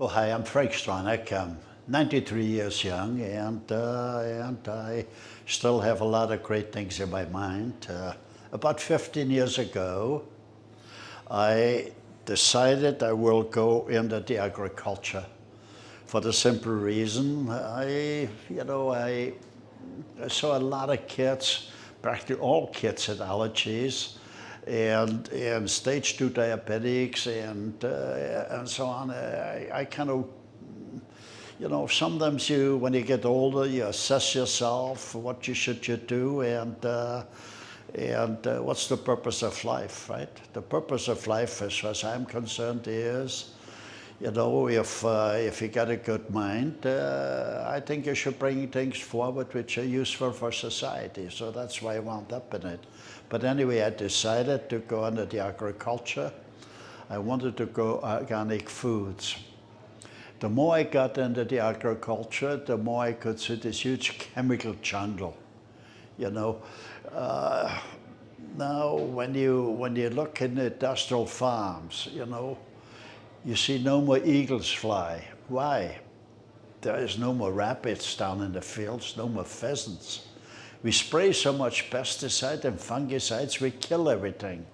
Oh, hi, I'm Frank Stronach. I'm 93 years young, and I still have a lot of great things in my mind. About 15 years ago, I decided I will go into the agriculture for the simple reason I saw a lot of kids, practically all kids had allergies, and stage 2 diabetics and so on. I kind of, sometimes when you get older, you assess yourself, what you do, and what's the purpose of life, right? The purpose of life, as far as I'm concerned, is, if you got a good mind, I think you should bring things forward which are useful for society. So that's why I wound up in it. But anyway, I decided to go into the agriculture. I wanted to go organic foods. The more I got into the agriculture, the more I could see this huge chemical jungle. Now when you look in industrial farms, you see no more eagles fly. Why? There is no more rabbits down in the fields, no more pheasants. We spray so much pesticide and fungicides, we kill everything.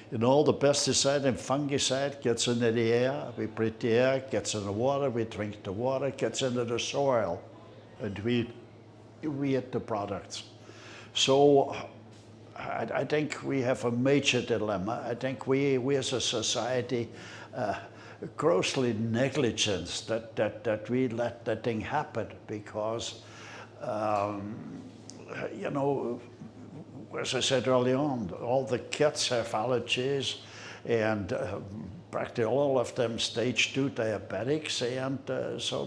The pesticide and fungicide gets into the air, we breathe the air, gets in the water, we drink the water, gets into the soil, and we eat the products. So I think we have a major dilemma. I think we as a society grossly negligence that we let that thing happen because, as I said early on, all the kids have allergies, and practically all of them stage 2 diabetics, and so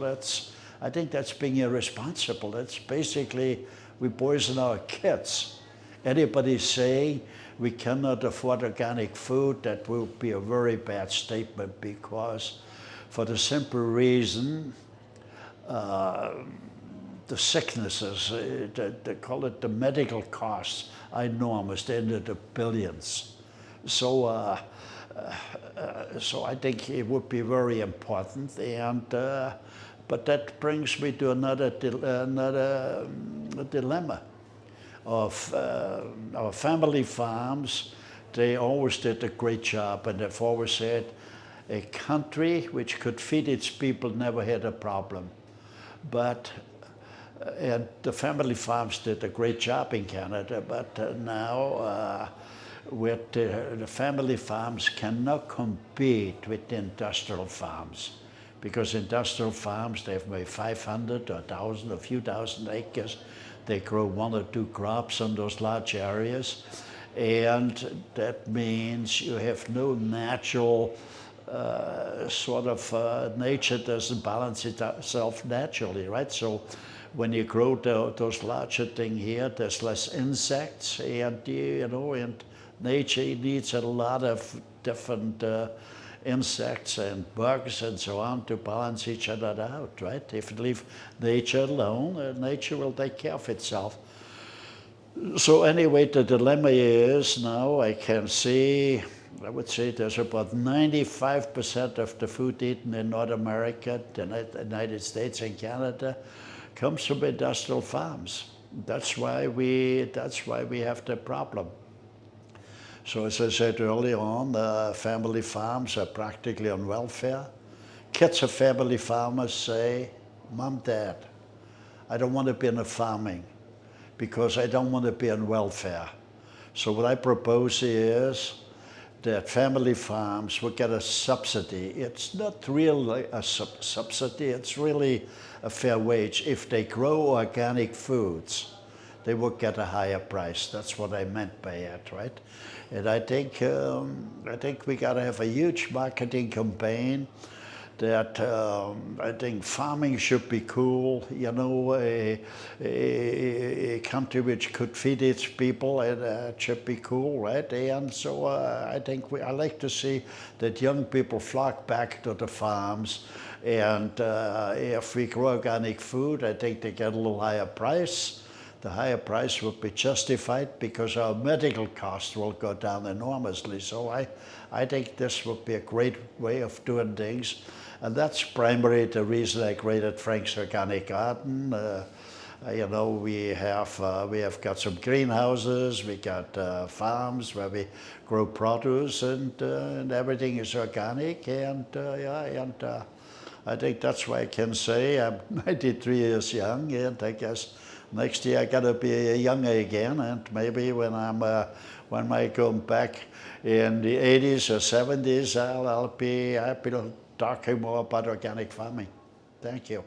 I think that's being irresponsible. That's basically, we poison our kids. Anybody saying we cannot afford organic food, that will be a very bad statement, because for the simple reason, the sicknesses, they call it the medical costs, are enormous. They're into the billions. So I think it would be very important, but that brings me to another dilemma of our family farms. They always did a great job, and they've always said a country which could feed its people never had a problem. But and the family farms did a great job in Canada, but now with the family farms cannot compete with the industrial farms, because industrial farms, they have maybe 500 or 1,000, a few thousand acres. They grow 1 or 2 crops on those large areas, and that means you have no natural nature doesn't balance itself naturally, right? So when you grow those larger things here, there's less insects, and and nature needs a lot of different insects and bugs and so on to balance each other out, right? If you leave nature alone, nature will take care of itself. So anyway, the dilemma is now I would say there's about 95% of the food eaten in North America, the United States and Canada, comes from industrial farms. That's why we have the problem. So as I said early on, family farms are practically on welfare. Kids of family farmers say, Mom, Dad, I don't want to be in farming because I don't want to be on welfare. So what I propose is that family farms will get a subsidy. It's not really a subsidy, it's really a fair wage. If they grow organic foods, they will get a higher price. That's what I meant by it, right? And I think we got to have a huge marketing campaign that I think farming should be cool, a country which could feed its people, and should be cool, right? And so I think I like to see that young people flock back to the farms, and if we grow organic food, I think they get a little higher price. the higher price would be justified because our medical costs will go down enormously. So I think this would be a great way of doing things. And that's primarily the reason I created Frank's Organic Garden. You know, we have got some greenhouses, we got farms where we grow produce, and everything is organic. I think that's why I can say I'm 93 years young, and I guess next year I gotta be younger again, and maybe when I come back in the 80s or 70s, I'll be happy to talk more about organic farming. Thank you.